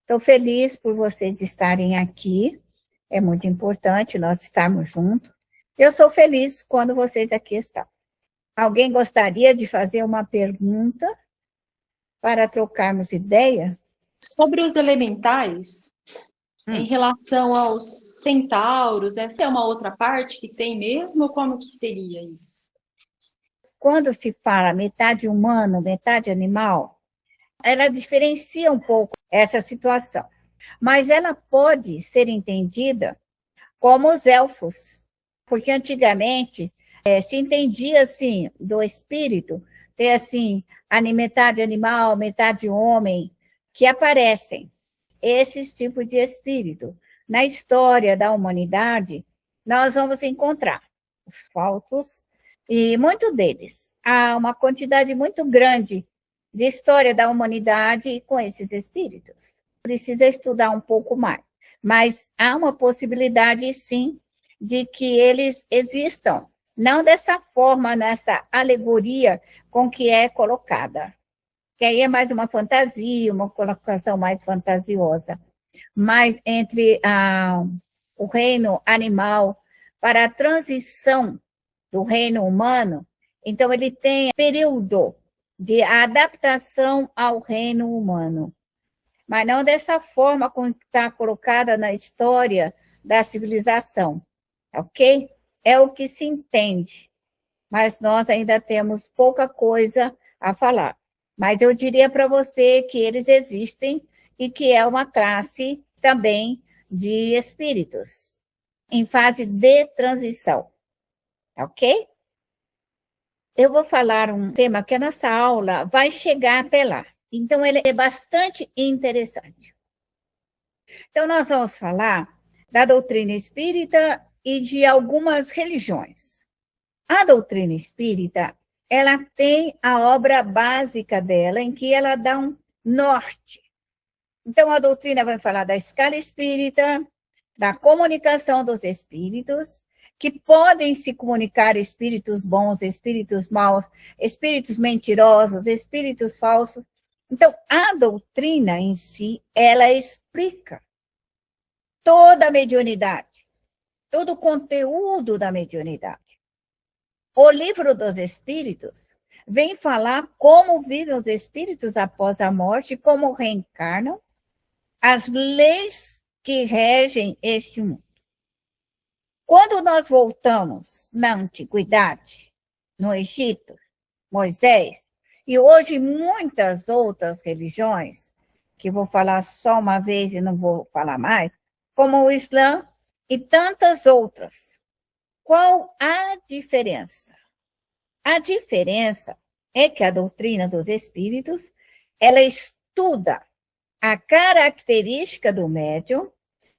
Estou feliz por vocês estarem aqui. É muito importante nós estarmos juntos. Eu sou feliz quando vocês aqui estão. Alguém gostaria de fazer uma pergunta para trocarmos ideia? Sobre os elementais, em relação aos centauros, essa é uma outra parte que tem mesmo, ou como que seria isso? Quando se fala metade humano, metade animal, ela diferencia um pouco essa situação. Mas ela pode ser entendida como os elfos, porque antigamente se entendia assim do espírito, ter assim metade animal, metade homem, que aparecem esses tipos de espírito. Na história da humanidade, nós vamos encontrar os falsos e muito deles. Há uma quantidade muito grande de história da humanidade com esses espíritos. Precisa estudar um pouco mais, mas há uma possibilidade, sim, de que eles existam, não dessa forma, nessa alegoria com que é colocada, que aí é mais uma fantasia, uma colocação mais fantasiosa, mas entre o reino animal para a transição do reino humano, então ele tem período de adaptação ao reino humano, mas não dessa forma como está colocada na história da civilização, ok? É o que se entende, mas nós ainda temos pouca coisa a falar. Mas eu diria para você que eles existem e que é uma classe também de espíritos, em fase de transição, ok? Eu vou falar um tema que a nossa aula vai chegar até lá. Então, ele é bastante interessante. Então, nós vamos falar da doutrina espírita e de algumas religiões. A doutrina espírita, ela tem a obra básica dela, em que ela dá um norte. Então, a doutrina vai falar da escala espírita, da comunicação dos espíritos, que podem se comunicar espíritos bons, espíritos maus, espíritos mentirosos, espíritos falsos. Então, a doutrina em si, ela explica toda a mediunidade, todo o conteúdo da mediunidade. O livro dos espíritos vem falar como vivem os espíritos após a morte, como reencarnam, as leis que regem este mundo. Quando nós voltamos na antiguidade, no Egito, Moisés, e hoje muitas outras religiões, que vou falar só uma vez e não vou falar mais, como o Islã e tantas outras. Qual a diferença? A diferença é que a doutrina dos espíritos, ela estuda a característica do médium,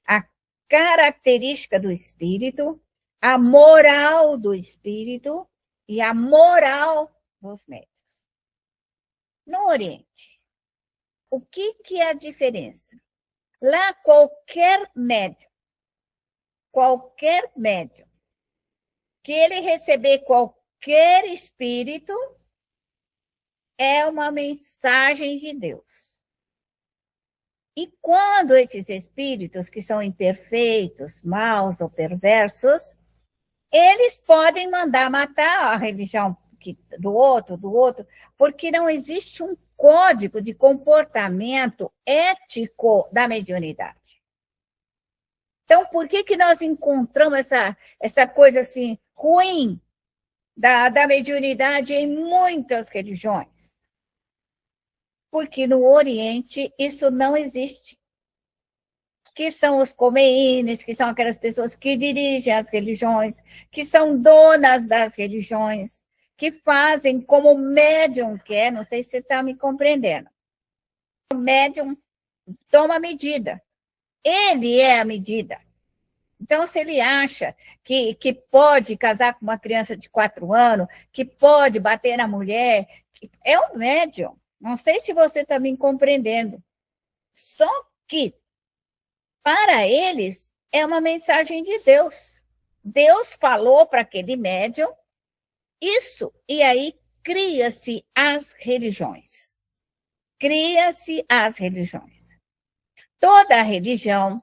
a característica do espírito, a moral do espírito e a moral dos médiuns. No Oriente, o que é a diferença? Lá, qualquer médium que ele receber qualquer espírito, é uma mensagem de Deus. E quando esses espíritos, que são imperfeitos, maus ou perversos, eles podem mandar matar a religião do outro, porque não existe um código de comportamento ético da mediunidade. Então, por que nós encontramos essa coisa assim ruim da mediunidade em muitas religiões? Porque no Oriente isso não existe. Que são os comeínes, que são aquelas pessoas que dirigem as religiões, que são donas das religiões, que fazem como o médium quer, não sei se você está me compreendendo. O médium toma medida. Ele é a medida. Então, se ele acha que pode casar com uma criança de 4 anos, que pode bater na mulher, é o médium. Não sei se você está me compreendendo. Só que, para eles, é uma mensagem de Deus. Deus falou para aquele médium isso, e aí cria-se as religiões. Toda a religião,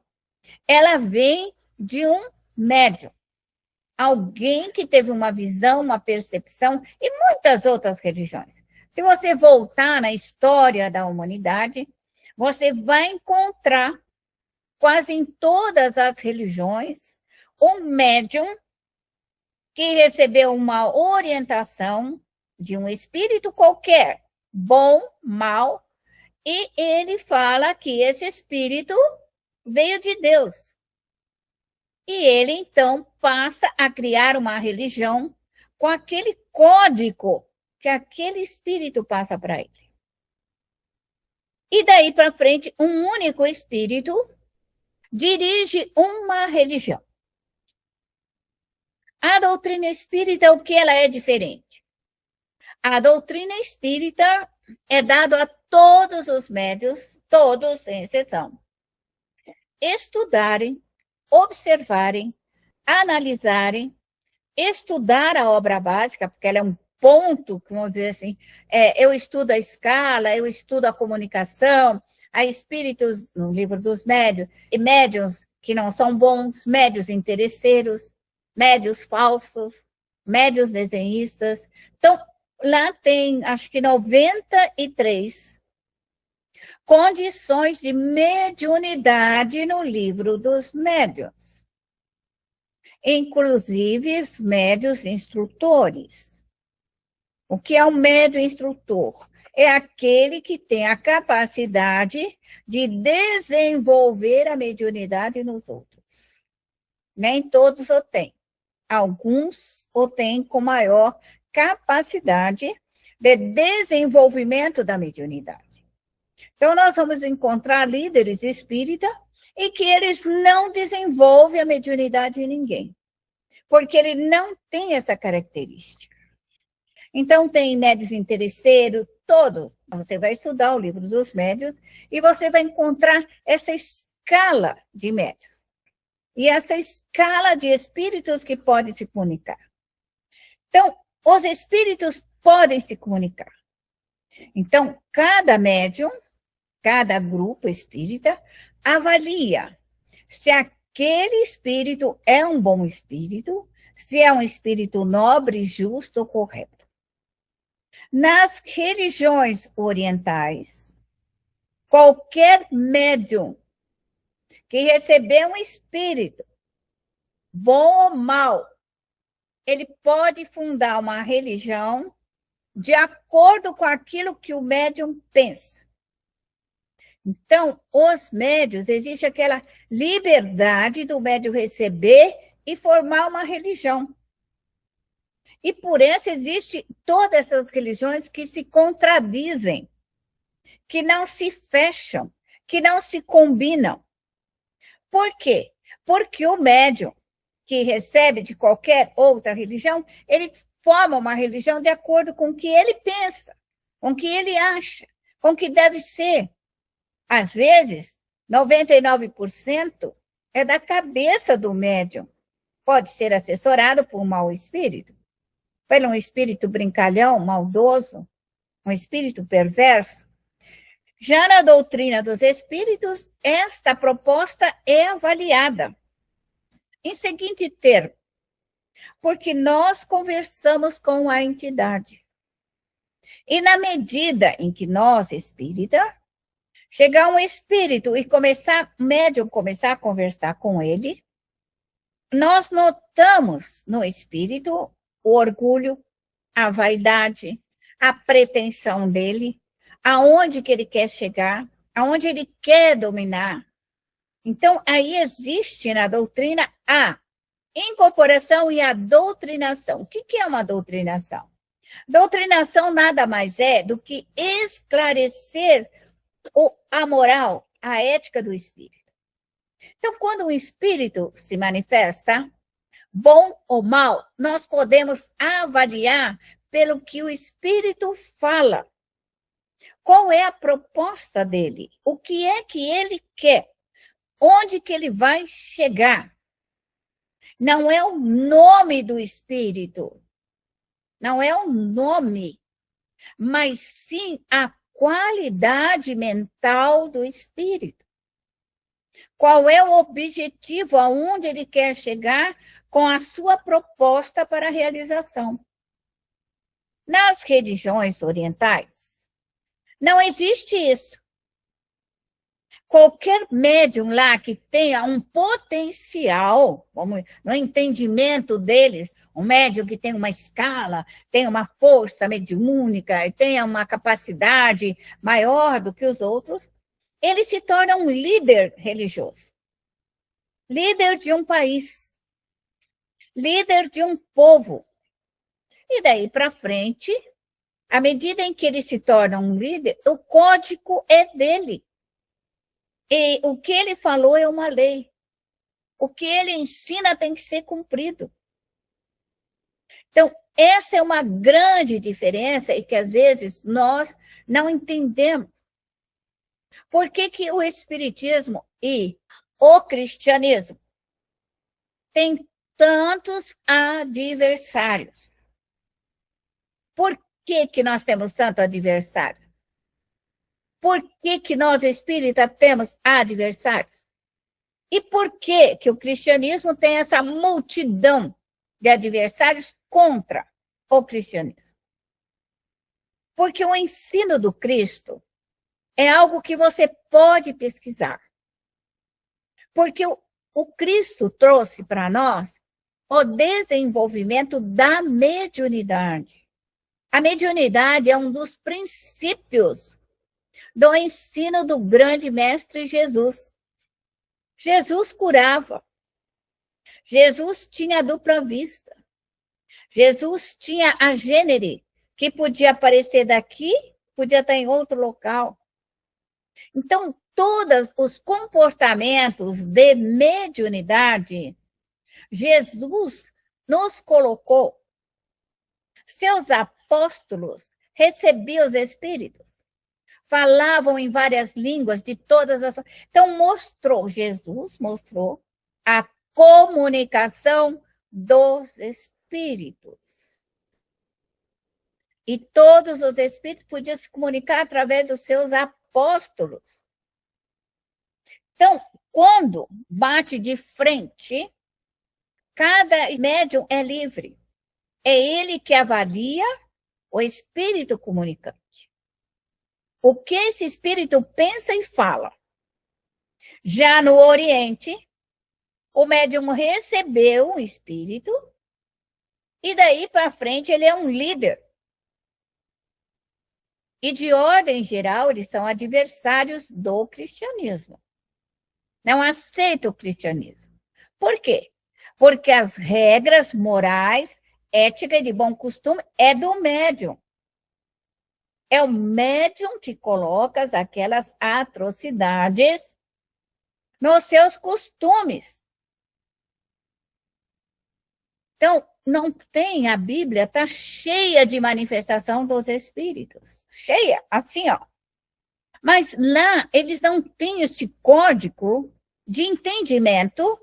ela vem de um médium. Alguém que teve uma visão, uma percepção, e muitas outras religiões. Se você voltar na história da humanidade, você vai encontrar, quase em todas as religiões, um médium que recebeu uma orientação de um espírito qualquer, bom, mal, e ele fala que esse espírito veio de Deus. E ele, então, passa a criar uma religião com aquele código que aquele espírito passa para ele. E daí para frente, um único espírito dirige uma religião. A doutrina espírita, o que ela é diferente? A doutrina espírita é dada a todos os médiuns, todos sem exceção, estudarem, observarem, analisarem, estudar a obra básica, porque ela é um ponto, vamos dizer assim, eu estudo a escala, eu estudo a comunicação, há espíritos no livro dos médiuns, e médiuns que não são bons, médiuns interesseiros, médiuns falsos, médiuns desenhistas. Então, lá tem, acho que 93 condições de mediunidade no livro dos médiuns. Inclusive os médiuns instrutores. O que é um médium instrutor? É aquele que tem a capacidade de desenvolver a mediunidade nos outros. Nem todos o têm. Alguns o têm com maior capacidade de desenvolvimento da mediunidade. Então, nós vamos encontrar líderes espíritas e que eles não desenvolvem a mediunidade de ninguém, porque ele não tem essa característica. Então, tem médios interesseiros, todos. Você vai estudar o livro dos médios e você vai encontrar essa escala de médios. E essa escala de espíritos que podem se comunicar. Então, os espíritos podem se comunicar. Então, cada médium, cada grupo espírita, avalia se aquele espírito é um bom espírito, se é um espírito nobre, justo, correto. Nas religiões orientais, qualquer médium que recebeu um espírito, bom ou mal, ele pode fundar uma religião de acordo com aquilo que o médium pensa. Então, os médios, existe aquela liberdade do médium receber e formar uma religião. E por isso existe todas essas religiões que se contradizem, que não se fecham, que não se combinam. Por quê? Porque o médium que recebe de qualquer outra religião, ele forma uma religião de acordo com o que ele pensa, com o que ele acha, com o que deve ser. Às vezes, 99% é da cabeça do médium. Pode ser assessorado por um mau espírito, por um espírito brincalhão, maldoso, um espírito perverso. Já na doutrina dos espíritos, esta proposta é avaliada em seguinte termo: porque nós conversamos com a entidade. E na medida em que nós, espírita, chegar um espírito e o médium começar a conversar com ele, nós notamos no espírito o orgulho, a vaidade, a pretensão dele, aonde que ele quer chegar, aonde ele quer dominar. Então, aí existe na doutrina a incorporação e a doutrinação. O que é uma doutrinação? Doutrinação nada mais é do que esclarecer a moral, a ética do espírito. Então, quando um espírito se manifesta, bom ou mal, nós podemos avaliar pelo que o espírito fala. Qual é a proposta dele? O que é que ele quer? Onde que ele vai chegar? Não é o nome do espírito, não é o nome, mas sim a qualidade mental do espírito. Qual é o objetivo, aonde ele quer chegar com a sua proposta para a realização. Nas religiões orientais, não existe isso. Qualquer médium lá que tenha um potencial, no entendimento deles, um médium que tem uma escala, tem uma força mediúnica, tenha uma capacidade maior do que os outros, ele se torna um líder religioso, líder de um país, líder de um povo. E daí para frente, à medida em que ele se torna um líder, o código é dele. E o que ele falou é uma lei. O que ele ensina tem que ser cumprido. Então, essa é uma grande diferença e que às vezes nós não entendemos. Por que que o espiritismo e o cristianismo têm tantos adversários? Por que que nós temos tanto adversário? Por que que nós espíritas temos adversários? E por que que o cristianismo tem essa multidão de adversários contra o cristianismo? Porque o ensino do Cristo é algo que você pode pesquisar. Porque o Cristo trouxe para nós o desenvolvimento da mediunidade. A mediunidade é um dos princípios do ensino do grande mestre Jesus. Jesus curava. Jesus tinha dupla vista. Jesus tinha a gênere, que podia aparecer daqui, podia estar em outro local. Então, todos os comportamentos de mediunidade, Jesus nos colocou. Seus apóstolos recebiam os espíritos. Falavam em várias línguas de todas as... Então, Jesus mostrou a comunicação dos espíritos. E todos os espíritos podiam se comunicar através dos seus apóstolos. Então, quando bate de frente, cada médium é livre. É ele que avalia o espírito comunicante. O que esse espírito pensa e fala. Já no Oriente, o médium recebeu um espírito e daí para frente ele é um líder. E de ordem geral, eles são adversários do cristianismo. Não aceitam o cristianismo. Por quê? Porque as regras morais, ética e de bom costume é do médium. É o médium que coloca aquelas atrocidades nos seus costumes. Então, não tem, a Bíblia está cheia de manifestação dos espíritos. Cheia, assim, ó. Mas lá, eles não têm esse código de entendimento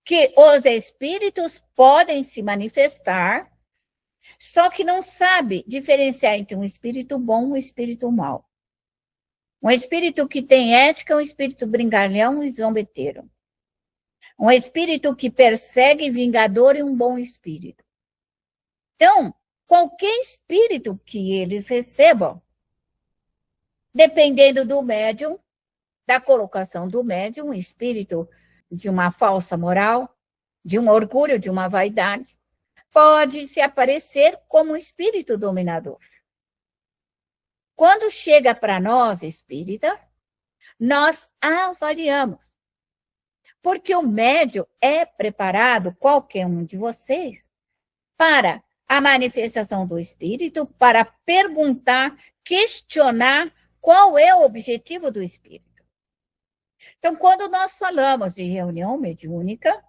que os espíritos podem se manifestar, só que não sabe diferenciar entre um espírito bom e um espírito mau. Um espírito que tem ética, um espírito brincalhão e zombeteiro. Um espírito que persegue, vingador e um bom espírito. Então, qualquer espírito que eles recebam, dependendo do médium, da colocação do médium, um espírito de uma falsa moral, de um orgulho, de uma vaidade, pode se aparecer como um espírito dominador. Quando chega para nós, espírita, nós avaliamos. Porque o médium é preparado, qualquer um de vocês, para a manifestação do espírito, para perguntar, questionar qual é o objetivo do espírito. Então, quando nós falamos de reunião mediúnica,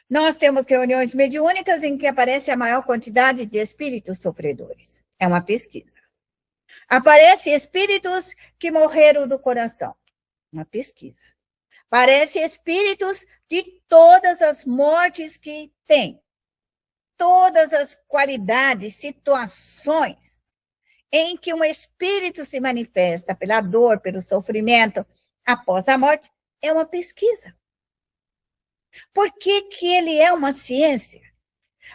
nós temos reuniões mediúnicas em que aparece a maior quantidade de espíritos sofredores. É uma pesquisa. Aparece espíritos que morreram do coração. Uma pesquisa. Aparece espíritos de todas as mortes que tem. Todas as qualidades, situações em que um espírito se manifesta pela dor, pelo sofrimento após a morte, é uma pesquisa. Por que que ele é uma ciência?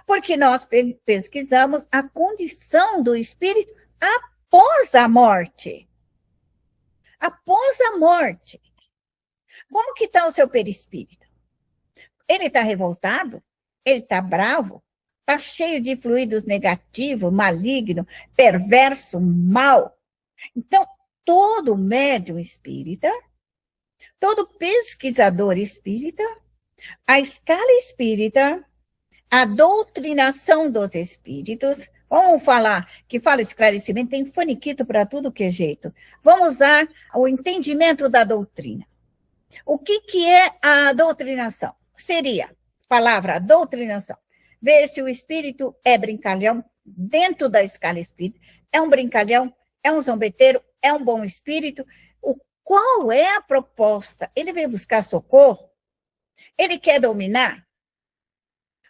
Porque nós pesquisamos a condição do espírito após a morte. Após a morte. Como que está o seu perispírito? Ele está revoltado? Ele está bravo? Está cheio de fluidos negativos, maligno, perverso, mal? Então, todo médium espírita, todo pesquisador espírita, a escala espírita, a doutrinação dos espíritos, vamos falar, que fala esclarecimento, tem faniquito para tudo que é jeito. Vamos usar o entendimento da doutrina. O que é a doutrinação? Seria, palavra, doutrinação, ver se o espírito é brincalhão dentro da escala espírita, é um brincalhão, é um zombeteiro, é um bom espírito. Qual é a proposta? Ele veio buscar socorro? Ele quer dominar?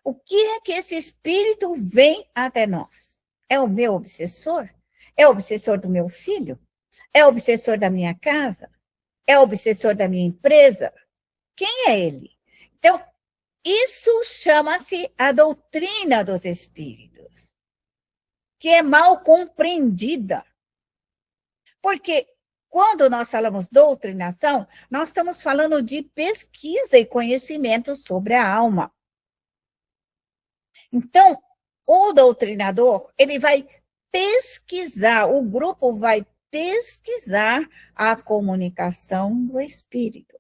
O que é que esse espírito vem até nós? É o meu obsessor? É o obsessor do meu filho? É o obsessor da minha casa? É o obsessor da minha empresa? Quem é ele? Então, isso chama-se a doutrina dos espíritos, que é mal compreendida. Porque quando nós falamos doutrinação, nós estamos falando de pesquisa e conhecimento sobre a alma. Então, o doutrinador, ele vai pesquisar, o grupo vai pesquisar a comunicação do espírito.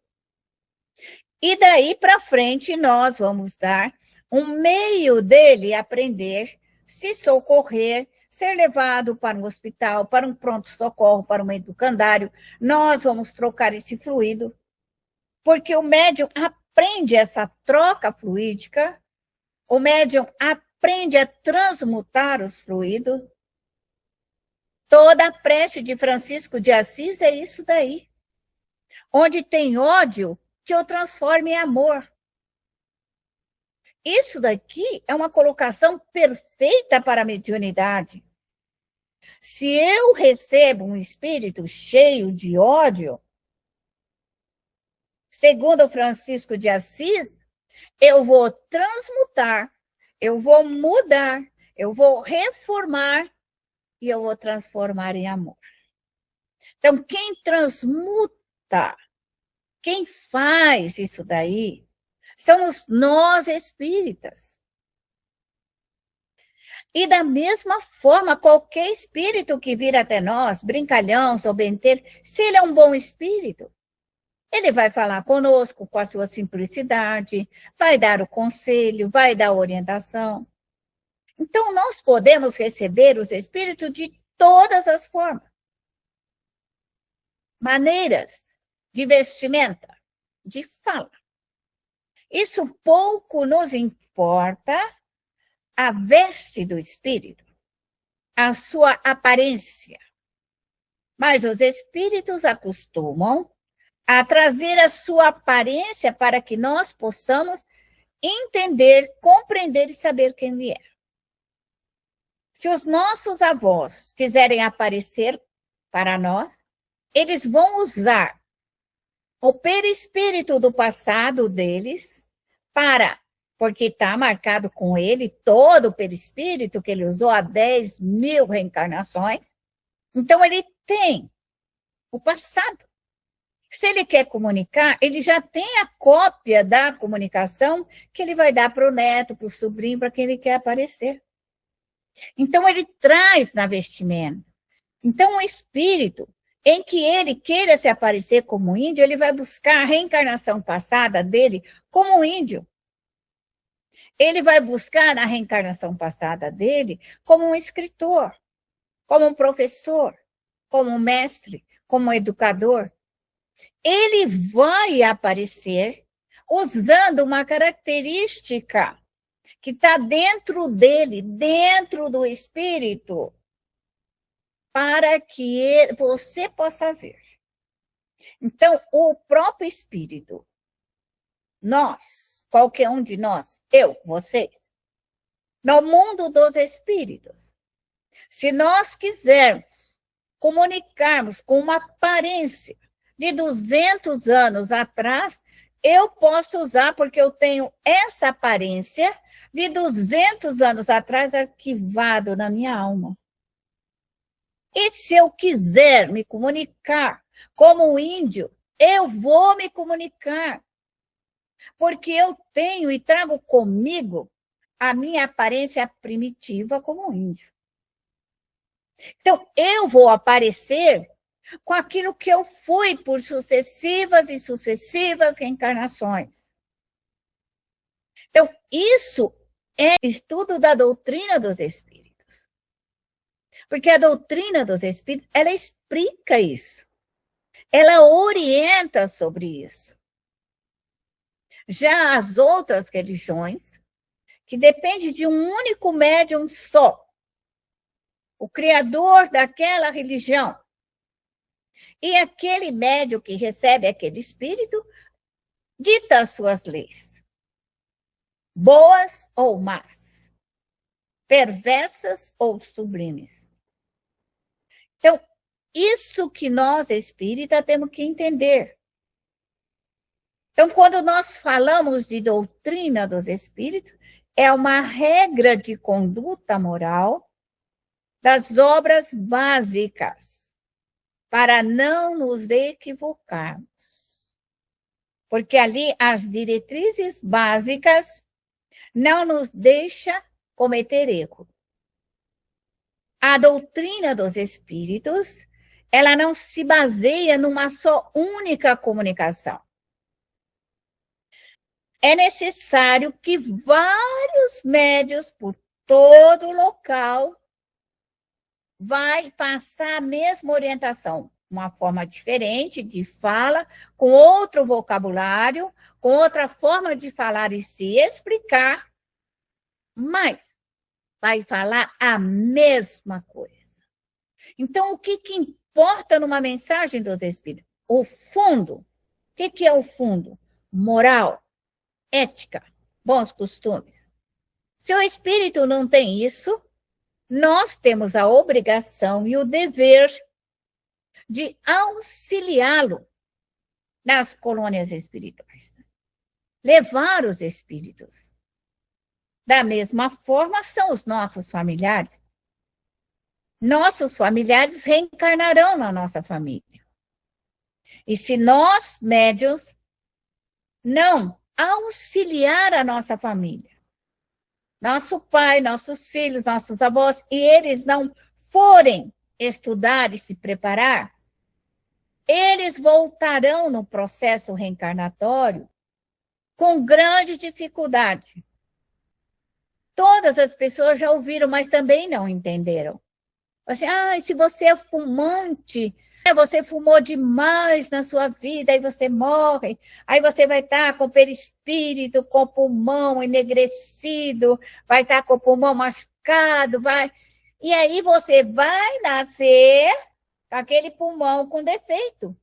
E daí para frente, nós vamos dar um meio dele aprender, se socorrer, ser levado para um hospital, para um pronto-socorro, para um educandário. Nós vamos trocar esse fluido, porque o médium aprende essa troca fluídica, o médium aprende a transmutar os fluidos. Toda a prece de Francisco de Assis é isso daí. Onde tem ódio, que eu transforme em amor. Isso daqui é uma colocação perfeita para a mediunidade. Se eu recebo um espírito cheio de ódio, segundo Francisco de Assis, eu vou transmutar, eu vou mudar, eu vou reformar e eu vou transformar em amor. Então, quem transmuta, quem faz isso daí, somos nós espíritas. E da mesma forma, qualquer espírito que vir até nós, brincalhão, sobenteiro, se ele é um bom espírito, ele vai falar conosco com a sua simplicidade, vai dar o conselho, vai dar a orientação. Então, nós podemos receber os espíritos de todas as formas. Maneiras de vestimenta, de fala. Isso pouco nos importa, a veste do espírito, a sua aparência. Mas os espíritos acostumam a trazer a sua aparência para que nós possamos entender, compreender e saber quem ele é. Se os nossos avós quiserem aparecer para nós, eles vão usar o perispírito do passado deles porque está marcado com ele todo o perispírito que ele usou há 10.000 reencarnações. Então, ele tem o passado. Se ele quer comunicar, ele já tem a cópia da comunicação que ele vai dar para o neto, para o sobrinho, para quem ele quer aparecer. Então, ele traz na vestimenta. Então, o espírito, em que ele queira se aparecer como índio, ele vai buscar a reencarnação passada dele como índio. Ele vai buscar a reencarnação passada dele como um escritor, como um professor, como um mestre, como um educador. Ele vai aparecer usando uma característica que está dentro dele, dentro do espírito, para que você possa ver. Então, o próprio espírito, nós, qualquer um de nós, eu, vocês, no mundo dos espíritos, se nós quisermos comunicarmos com uma aparência de 200 anos atrás, eu posso usar porque eu tenho essa aparência de 200 anos atrás arquivado na minha alma. E se eu quiser me comunicar como um índio, eu vou me comunicar. Porque eu tenho e trago comigo a minha aparência primitiva como um índio. Então, eu vou aparecer com aquilo que eu fui por sucessivas e sucessivas reencarnações. Então, isso é estudo da doutrina dos espíritos. Porque a doutrina dos espíritos, ela explica isso. Ela orienta sobre isso. Já as outras religiões, que depende de um único médium só, o criador daquela religião, e aquele médium que recebe aquele espírito dita as suas leis, boas ou más, perversas ou sublimes. Então, isso que nós espíritas temos que entender. Então, quando nós falamos de doutrina dos espíritos, é uma regra de conduta moral das obras básicas, para não nos equivocarmos. Porque ali as diretrizes básicas não nos deixam cometer erro. A doutrina dos espíritos, ela não se baseia numa só única comunicação. É necessário que vários médios por todo o local vai passar a mesma orientação, uma forma diferente de fala, com outro vocabulário, com outra forma de falar e se explicar, mas vai falar a mesma coisa. Então, o que importa numa mensagem dos espíritos? O fundo. O que é o fundo? Moral, ética, bons costumes. Se o espírito não tem isso, nós temos a obrigação e o dever de auxiliá-lo nas colônias espirituais. Levar os espíritos. Da mesma forma, são os nossos familiares. Nossos familiares reencarnarão na nossa família. E se nós, médiuns, não auxiliar a nossa família, nosso pai, nossos filhos, nossos avós, e eles não forem estudar e se preparar, eles voltarão no processo reencarnatório com grande dificuldade. Todas as pessoas já ouviram, mas também não entenderam. Assim, se você é fumante, você fumou demais na sua vida, aí você morre, aí você vai estar com o perispírito, com o pulmão enegrecido, vai estar com o pulmão machucado, e aí você vai nascer com aquele pulmão com defeito,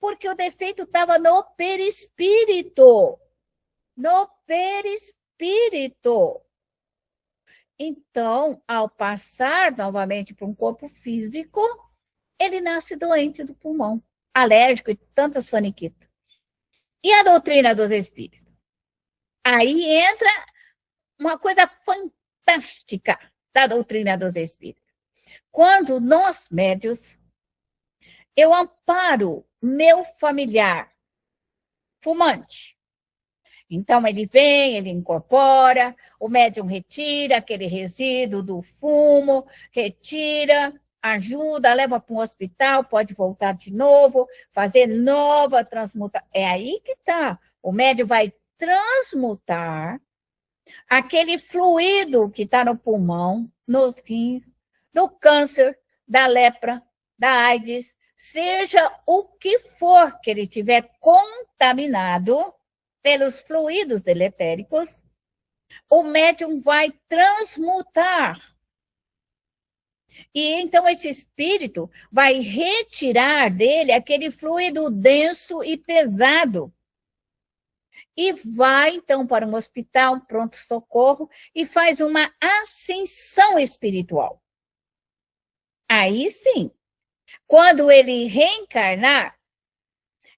porque o defeito estava no perispírito, no perispírito. Então, ao passar novamente para um corpo físico, ele nasce doente do pulmão, alérgico e tantas faniquitas. E a doutrina dos espíritos? Aí entra uma coisa fantástica da doutrina dos espíritos. Quando nós, médios, eu amparo meu familiar fumante, então, ele vem, ele incorpora, o médium retira aquele resíduo do fumo, retira, ajuda, leva para um hospital, pode voltar de novo, fazer nova transmutação. É aí que está. O médium vai transmutar aquele fluido que está no pulmão, nos rins, do câncer, da lepra, da AIDS, seja o que for que ele tiver contaminado pelos fluidos deletéricos, o médium vai transmutar. E então esse espírito vai retirar dele aquele fluido denso e pesado. E vai, então, para um hospital, um pronto-socorro, e faz uma ascensão espiritual. Aí sim, quando ele reencarnar,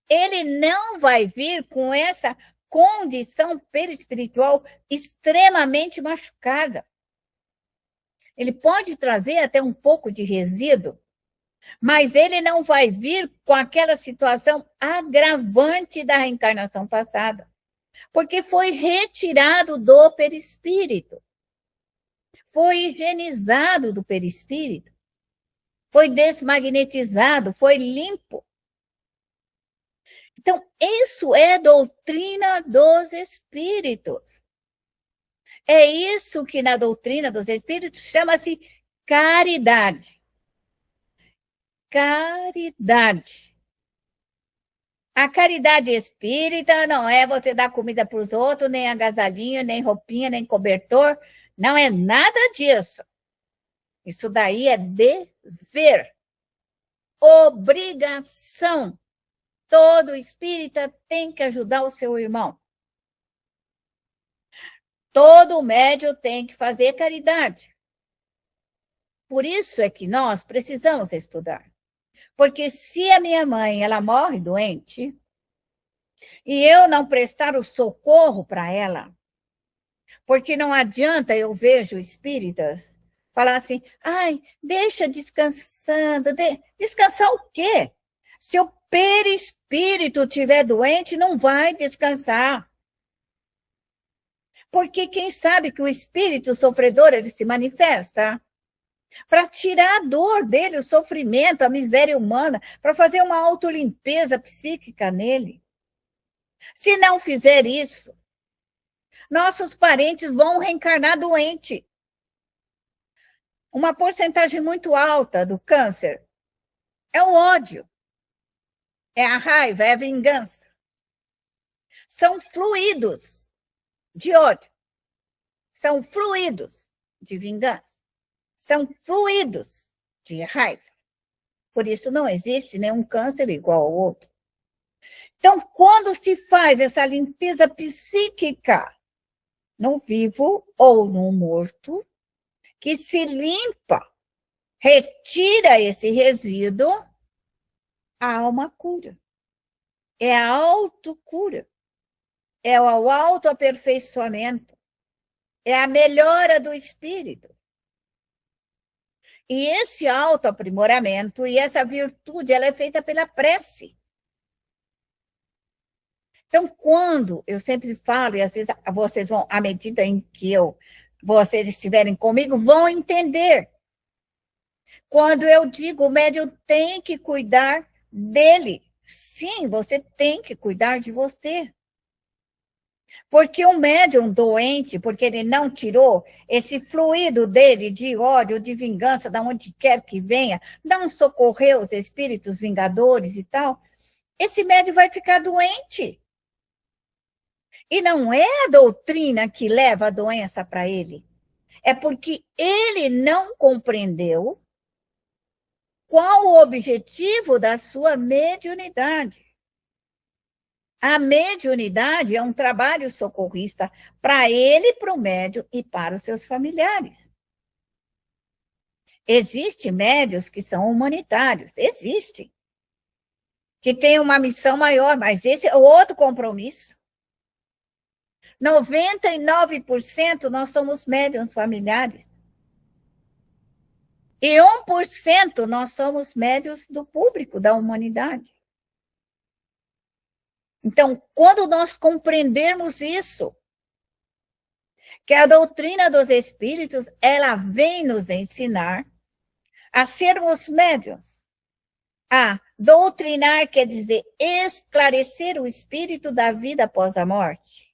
ele não vai vir com essa condição perispiritual extremamente machucada. Ele pode trazer até um pouco de resíduo, mas ele não vai vir com aquela situação agravante da reencarnação passada, porque foi retirado do perispírito, foi higienizado do perispírito, foi desmagnetizado, foi limpo. Então, isso é doutrina dos espíritos. É isso que na doutrina dos espíritos chama-se caridade. Caridade. A caridade espírita não é você dar comida para os outros, nem agasalhinho, nem roupinha, nem cobertor. Não é nada disso. Isso daí é dever, obrigação. Todo espírita tem que ajudar o seu irmão. Todo médium tem que fazer caridade. Por isso é que nós precisamos estudar. Porque se a minha mãe ela morre doente e eu não prestar o socorro para ela, porque não adianta eu vejo espíritas falar assim, ai, deixa descansando. Descansar o quê? Se o perispírito estiver doente, não vai descansar. Porque quem sabe que o espírito sofredor ele se manifesta para tirar a dor dele, o sofrimento, a miséria humana, para fazer uma autolimpeza psíquica nele. Se não fizer isso, nossos parentes vão reencarnar doente. Uma porcentagem muito alta do câncer é o ódio, é a raiva, é a vingança. São fluidos de ódio, são fluidos de vingança, são fluidos de raiva. Por isso não existe nenhum câncer igual ao outro. Então, quando se faz essa limpeza psíquica no vivo ou no morto, que se limpa, retira esse resíduo, há uma cura. É a autocura. É o autoaperfeiçoamento. É a melhora do espírito. E esse autoaprimoramento e essa virtude, ela é feita pela prece. Então, quando eu sempre falo, e às vezes vocês vão, à medida em que vocês estiverem comigo, vão entender. Quando eu digo, o médium tem que cuidar dele. Sim, você tem que cuidar de você. Porque um médium doente, porque ele não tirou esse fluido dele de ódio, de vingança, de onde quer que venha, não socorreu os espíritos vingadores e tal, esse médium vai ficar doente. E não é a doutrina que leva a doença para ele. É porque ele não compreendeu qual o objetivo da sua mediunidade. A mediunidade é um trabalho socorrista para ele, para o médium e para os seus familiares. Existem médiuns que são humanitários, existem, que têm uma missão maior, mas esse é outro compromisso. 99% nós somos médiuns familiares. E 1% nós somos médiuns do público, da humanidade. Então, quando nós compreendermos isso, que a doutrina dos espíritos, ela vem nos ensinar a sermos médiuns. A doutrinar quer dizer esclarecer o espírito da vida após a morte.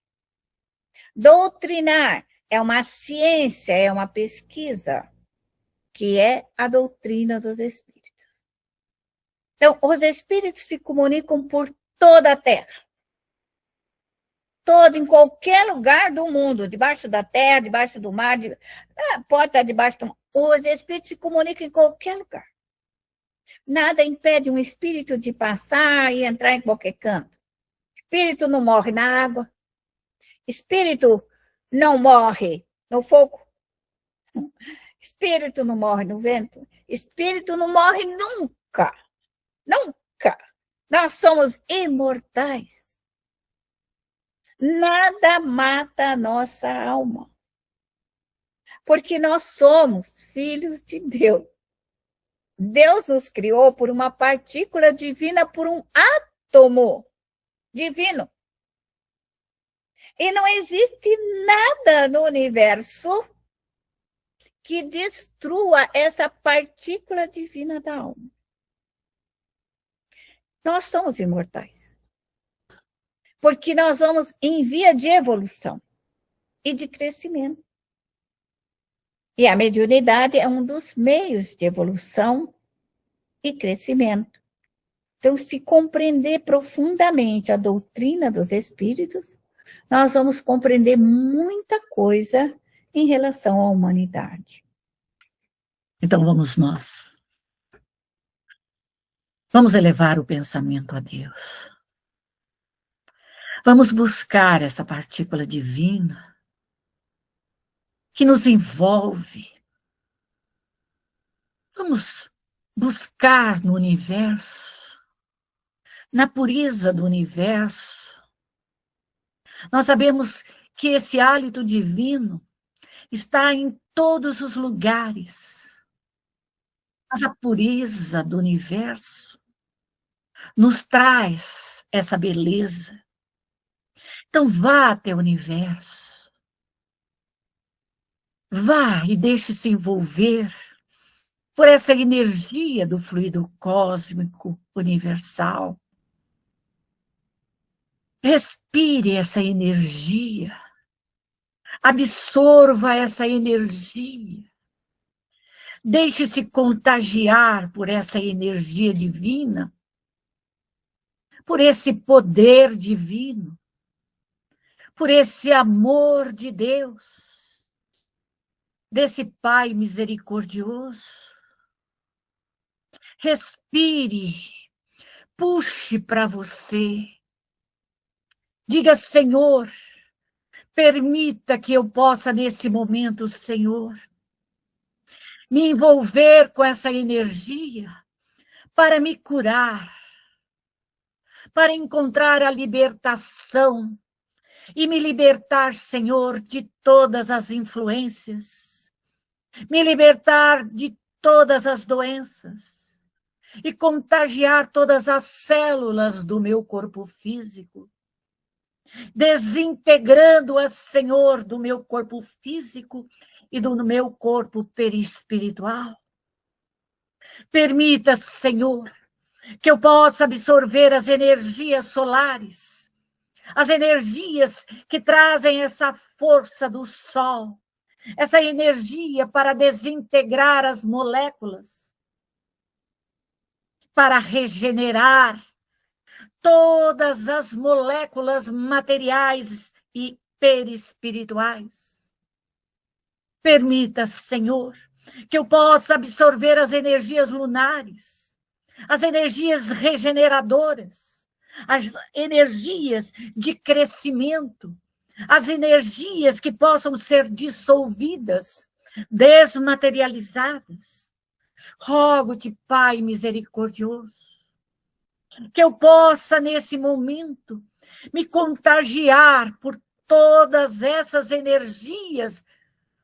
Doutrinar é uma ciência, é uma pesquisa, que é a doutrina dos espíritos. Então, os espíritos se comunicam por toda a Terra. Em qualquer lugar do mundo, debaixo da terra, debaixo do mar, pode estar debaixo do mar. Os espíritos se comunicam em qualquer lugar. Nada impede um espírito de passar e entrar em qualquer canto. Espírito não morre na água. Espírito não morre no fogo. Espírito não morre no vento. Espírito não morre nunca. Nunca. Nós somos imortais. Nada mata a nossa alma. Porque nós somos filhos de Deus. Deus nos criou por uma partícula divina, por um átomo divino. E não existe nada no universo que destrua essa partícula divina da alma. Nós somos imortais. Porque nós vamos em via de evolução e de crescimento. E a mediunidade é um dos meios de evolução e crescimento. Então, se compreender profundamente a doutrina dos espíritos, nós vamos compreender muita coisa em relação à humanidade. Então, vamos nós. Vamos elevar o pensamento a Deus. Vamos buscar essa partícula divina que nos envolve. Vamos buscar no universo, na pureza do universo. Nós sabemos que esse hálito divino está em todos os lugares. Mas a pureza do universo nos traz essa beleza. Então vá até o universo. Vá e deixe-se envolver por essa energia do fluido cósmico universal. Respire essa energia. Absorva essa energia. Deixe-se contagiar por essa energia divina, por esse poder divino, por esse amor de Deus, desse Pai misericordioso. Respire, puxe para você. Diga, Senhor, permita que eu possa, nesse momento, Senhor, me envolver com essa energia para me curar, para encontrar a libertação e me libertar, Senhor, de todas as influências, me libertar de todas as doenças e contagiar todas as células do meu corpo físico, desintegrando-as, Senhor, do meu corpo físico e do meu corpo perispiritual. Permita, Senhor, que eu possa absorver as energias solares, as energias que trazem essa força do sol, essa energia para desintegrar as moléculas, para regenerar todas as moléculas materiais e perispirituais. Permita, Senhor, que eu possa absorver as energias lunares, as energias regeneradoras, as energias de crescimento, as energias que possam ser dissolvidas, desmaterializadas. Rogo-te, Pai misericordioso, que eu possa, nesse momento, me contagiar por todas essas energias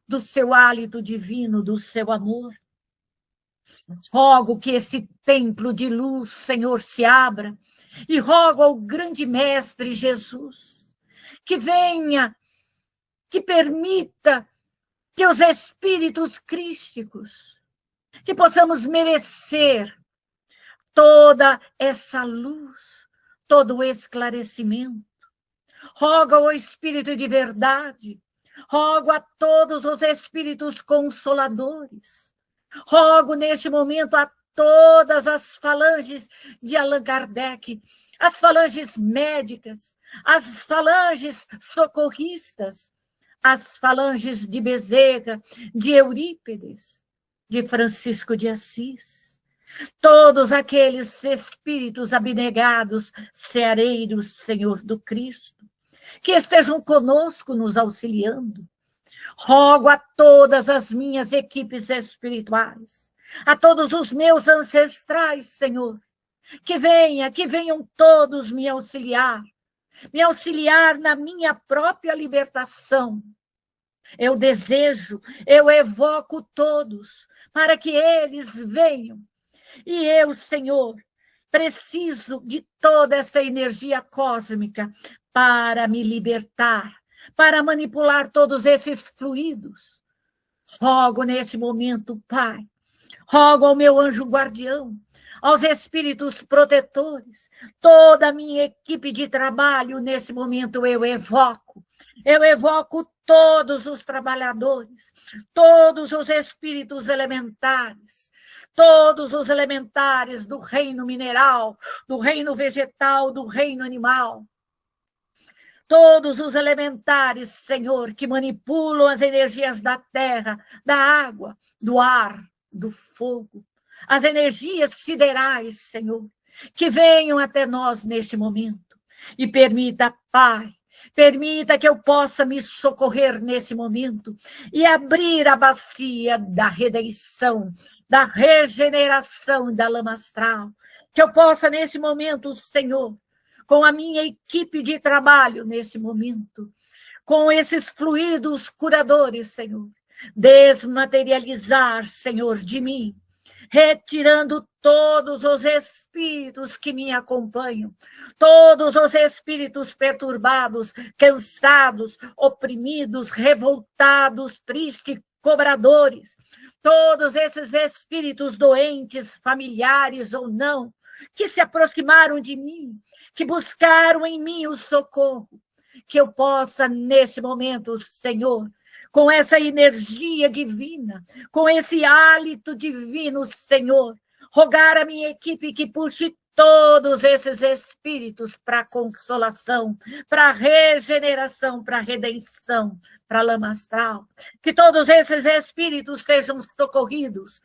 do seu hálito divino, do seu amor. Rogo que esse templo de luz, Senhor, se abra, e rogo ao grande Mestre Jesus que venha, que permita que os espíritos crísticos, que possamos merecer toda essa luz, todo o esclarecimento. Rogo ao Espírito de verdade, rogo a todos os espíritos consoladores, rogo neste momento a todas as falanges de Allan Kardec, as falanges médicas, as falanges socorristas, as falanges de Bezerra, de Eurípides, de Francisco de Assis, todos aqueles espíritos abnegados, ceareiros, Senhor do Cristo, que estejam conosco nos auxiliando. Rogo a todas as minhas equipes espirituais, a todos os meus ancestrais, Senhor, que venham todos me auxiliar na minha própria libertação. Eu desejo, eu evoco todos para que eles venham. E eu, Senhor, preciso de toda essa energia cósmica para me libertar, para manipular todos esses fluidos. Rogo nesse momento, Pai, rogo ao meu anjo guardião, aos espíritos protetores, toda a minha equipe de trabalho, nesse momento eu evoco todos os trabalhadores, todos os espíritos elementares, todos os elementares do reino mineral, do reino vegetal, do reino animal, todos os elementares, Senhor, que manipulam as energias da terra, da água, do ar, do fogo, as energias siderais, Senhor, que venham até nós neste momento. E permita, Pai, permita que eu possa me socorrer nesse momento e abrir a bacia da redenção, da regeneração e da lama astral. Que eu possa, nesse momento, Senhor, com a minha equipe de trabalho nesse momento, com esses fluidos curadores, Senhor, desmaterializar, Senhor, de mim, retirando todos os espíritos que me acompanham, todos os espíritos perturbados, cansados, oprimidos, revoltados, tristes, cobradores, todos esses espíritos doentes, familiares ou não, que se aproximaram de mim, que buscaram em mim o socorro, que eu possa, nesse momento, Senhor, com essa energia divina, com esse hálito divino, Senhor, rogar a minha equipe que puxe todos esses espíritos para a consolação, para a regeneração, para a redenção, para a lama astral, que todos esses espíritos sejam socorridos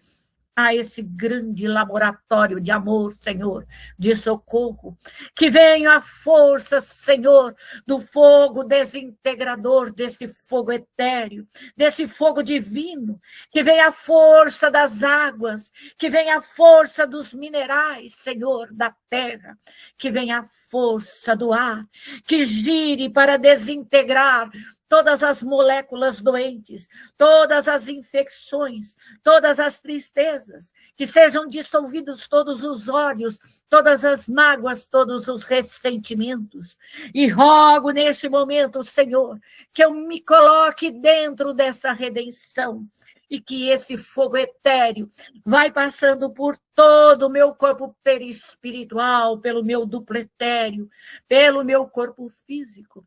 a esse grande laboratório de amor, Senhor, de socorro, que venha a força, Senhor, do fogo desintegrador, desse fogo etéreo, desse fogo divino, que venha a força das águas, que venha a força dos minerais, Senhor, da terra, que venha a força do ar, que gire para desintegrar todas as moléculas doentes, todas as infecções, todas as tristezas, que sejam dissolvidos todos os ódios, todas as mágoas, todos os ressentimentos. E rogo neste momento, Senhor, que eu me coloque dentro dessa redenção e que esse fogo etéreo vai passando por todo o meu corpo perispiritual, pelo meu duplo etéreo, pelo meu corpo físico,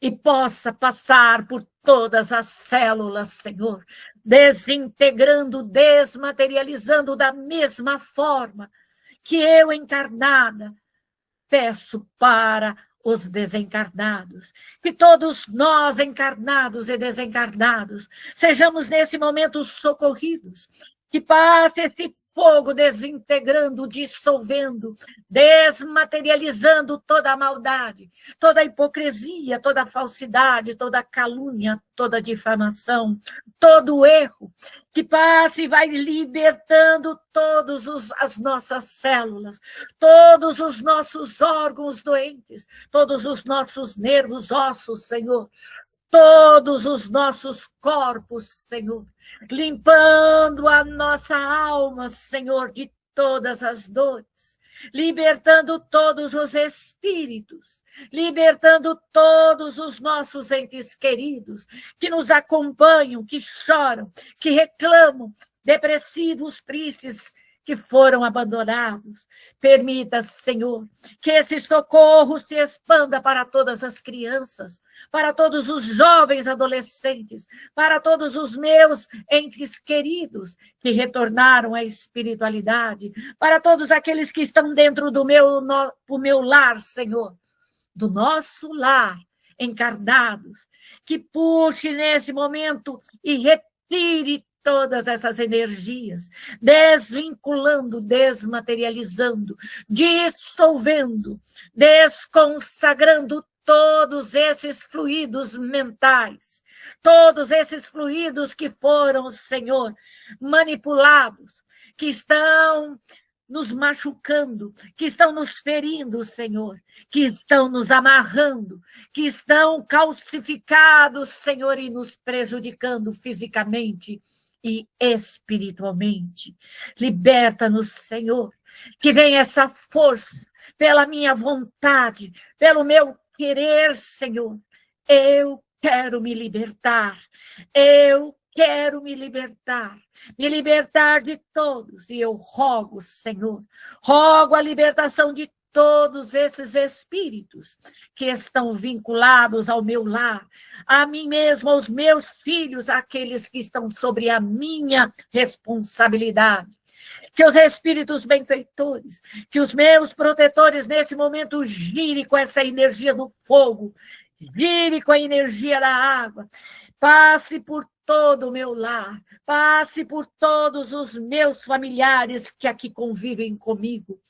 e possa passar por todas as células, Senhor, desintegrando, desmaterializando da mesma forma que eu, encarnada, peço para os desencarnados, que todos nós, encarnados e desencarnados, sejamos nesse momento socorridos, que passe esse fogo desintegrando, dissolvendo, desmaterializando toda a maldade, toda a hipocrisia, toda a falsidade, toda a calúnia, toda a difamação, todo o erro, que passe e vai libertando todas as nossas células, todos os nossos órgãos doentes, todos os nossos nervos, ossos, Senhor, todos os nossos corpos, Senhor, limpando a nossa alma, Senhor, de todas as dores, libertando todos os espíritos, libertando todos os nossos entes queridos que nos acompanham, que choram, que reclamam, depressivos, tristes, que foram abandonados. Permita, Senhor, que esse socorro se expanda para todas as crianças, para todos os jovens adolescentes, para todos os meus entes queridos que retornaram à espiritualidade, para todos aqueles que estão dentro do meu lar, Senhor, do nosso lar, encarnados, que puxe nesse momento e retire todas essas energias, desvinculando, desmaterializando, dissolvendo, desconsagrando todos esses fluidos mentais, todos esses fluidos que foram, Senhor, manipulados, que estão nos machucando, que estão nos ferindo, Senhor, que estão nos amarrando, que estão calcificados, Senhor, e nos prejudicando fisicamente e espiritualmente. Liberta-nos, Senhor, que venha essa força pela minha vontade, pelo meu querer, Senhor. Eu quero me libertar, eu quero me libertar de todos, e eu rogo, Senhor, rogo a libertação de todos esses espíritos que estão vinculados ao meu lar, a mim mesmo, aos meus filhos, aqueles que estão sobre a minha responsabilidade. Que os espíritos benfeitores, que os meus protetores nesse momento girem com essa energia do fogo, gire com a energia da água, passe por todo o meu lar, passe por todos os meus familiares que aqui convivem comigo,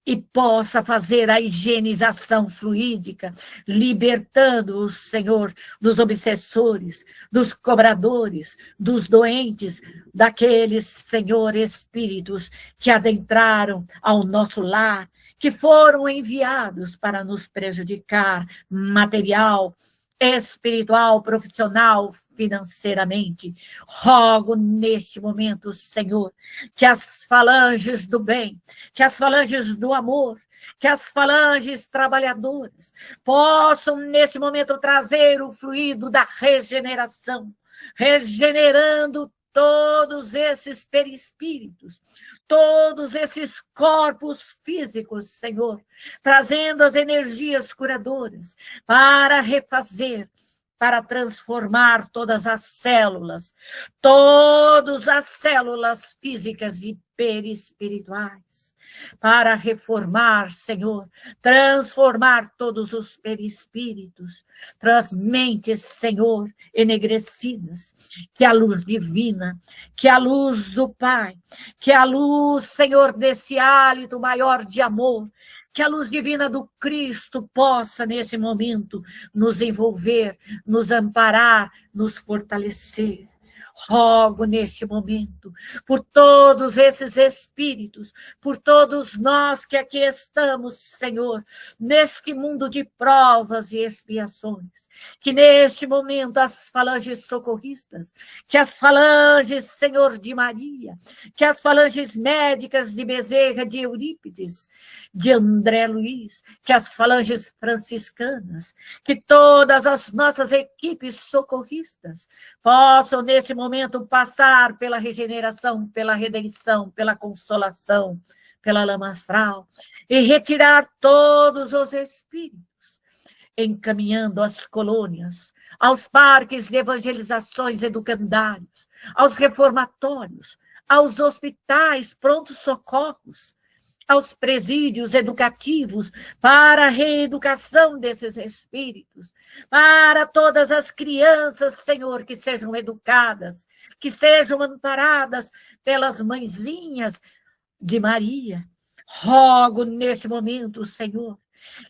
e possa fazer a higienização fluídica, libertando-os, Senhor, dos obsessores, dos cobradores, dos doentes, daqueles, Senhor, espíritos que adentraram ao nosso lar, que foram enviados para nos prejudicar material, espiritual, profissional, financeiramente. Rogo neste momento, Senhor, que as falanges do bem, que as falanges do amor, que as falanges trabalhadoras possam neste momento trazer o fluido da regeneração, regenerando todos esses perispíritos, todos esses corpos físicos, Senhor, trazendo as energias curadoras para refazer, para transformar todas as células físicas e perispirituais, para reformar, Senhor, transformar todos os perispíritos, as mentes, Senhor, enegrecidas, que a luz divina, que a luz do Pai, que a luz, Senhor, desse hálito maior de amor, que a luz divina do Cristo possa, nesse momento, nos envolver, nos amparar, nos fortalecer. Rogo neste momento por todos esses espíritos, por todos nós que aqui estamos, Senhor, neste mundo de provas e expiações, que neste momento as falanges socorristas, que as falanges, Senhor, de Maria, que as falanges médicas de Bezerra, de Eurípides, de André Luiz, que as falanges franciscanas, que todas as nossas equipes socorristas possam neste momento passar pela regeneração, pela redenção, pela consolação, pela lama astral, e retirar todos os espíritos, encaminhando as colônias, aos parques de evangelizações educandários, aos reformatórios, aos hospitais prontos socorros, aos presídios educativos, para a reeducação desses espíritos, para todas as crianças, Senhor, que sejam educadas, que sejam amparadas pelas mãezinhas de Maria. Rogo neste momento, Senhor,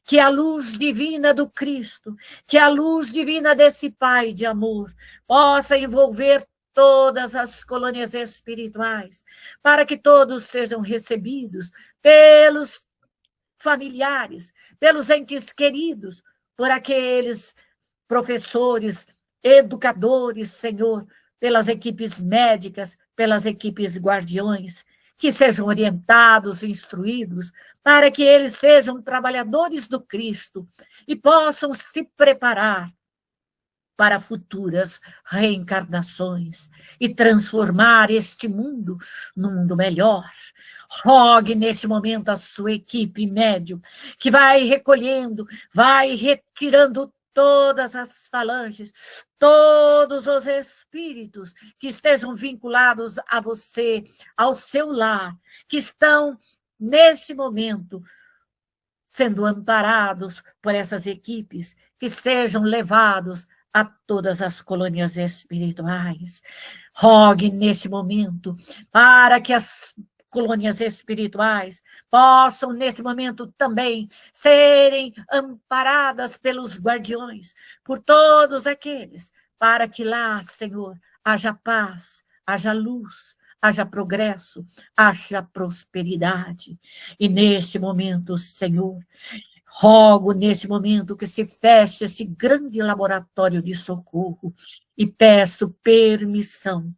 que a luz divina do Cristo, que a luz divina desse Pai de amor, possa envolver todas as colônias espirituais, para que todos sejam recebidos pelos familiares, pelos entes queridos, por aqueles professores, educadores, Senhor, pelas equipes médicas, pelas equipes guardiões, que sejam orientados, instruídos, para que eles sejam trabalhadores do Cristo e possam se preparar para futuras reencarnações e transformar este mundo num mundo melhor. Rogue neste momento a sua equipe médium, que vai recolhendo, vai retirando todas as falanges, todos os espíritos que estejam vinculados a você, ao seu lar, que estão neste momento sendo amparados por essas equipes, que sejam levados a todas as colônias espirituais. Rogue neste momento para que as colônias espirituais possam, neste momento, também serem amparadas pelos guardiões, por todos aqueles, para que lá, Senhor, haja paz, haja luz, haja progresso, haja prosperidade. E neste momento, Senhor, rogo neste momento que se feche esse grande laboratório de socorro e peço permissão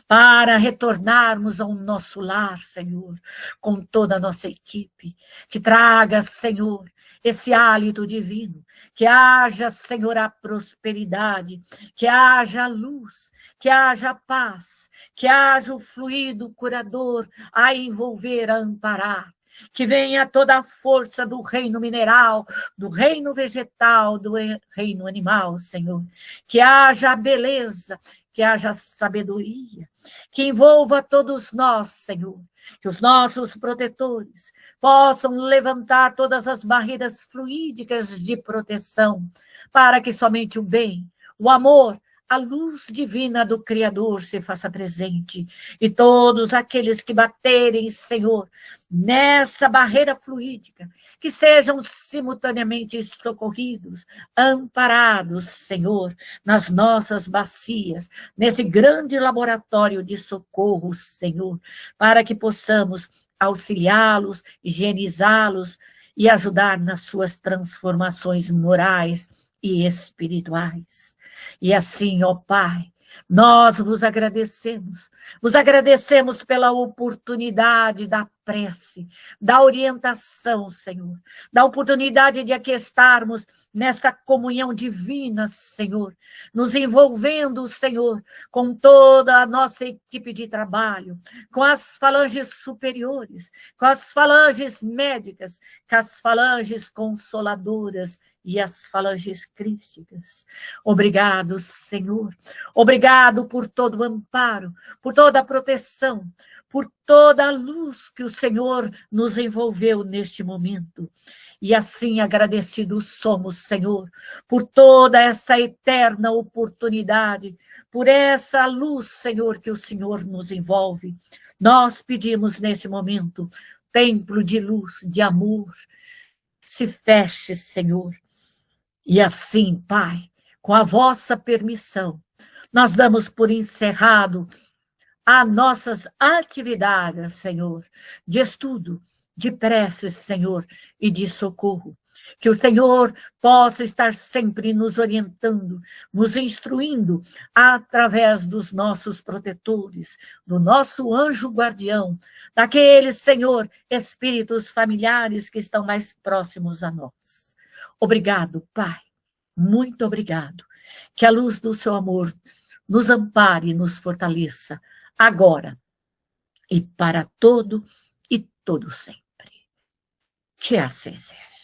para retornarmos ao nosso lar, Senhor, com toda a nossa equipe. Que traga, Senhor, esse hálito divino, que haja, Senhor, a prosperidade, que haja luz, que haja paz, que haja o fluido curador a envolver, a amparar. Que venha toda a força do reino mineral, do reino vegetal, do reino animal, Senhor. Que haja a beleza, que haja a sabedoria, que envolva todos nós, Senhor. Que os nossos protetores possam levantar todas as barreiras fluídicas de proteção, para que somente o bem, o amor, a luz divina do Criador se faça presente. E todos aqueles que baterem, Senhor, nessa barreira fluídica, que sejam simultaneamente socorridos, amparados, Senhor, nas nossas bacias, nesse grande laboratório de socorro, Senhor, para que possamos auxiliá-los, higienizá-los e ajudar nas suas transformações morais e espirituais. E assim, ó Pai, nós vos agradecemos pela oportunidade da prece, da orientação, Senhor, da oportunidade de aqui estarmos nessa comunhão divina, Senhor, nos envolvendo, Senhor, com toda a nossa equipe de trabalho, com as falanges superiores, com as falanges médicas, com as falanges consoladoras e as falanges crísticas. Obrigado, Senhor. Obrigado por todo o amparo, por toda a proteção, por toda a luz que o Senhor nos envolveu neste momento. E assim agradecidos somos, Senhor, por toda essa eterna oportunidade, por essa luz, Senhor, que o Senhor nos envolve. Nós pedimos neste momento, templo de luz, de amor, se feche, Senhor. E assim, Pai, com a vossa permissão, nós damos por encerrado as nossas atividades, Senhor, de estudo, de preces, Senhor, e de socorro. Que o Senhor possa estar sempre nos orientando, nos instruindo através dos nossos protetores, do nosso anjo guardião, daqueles, Senhor, espíritos familiares que estão mais próximos a nós. Obrigado, Pai, muito obrigado. Que a luz do seu amor nos ampare e nos fortaleça, agora e para todo e todo sempre. Que assim seja.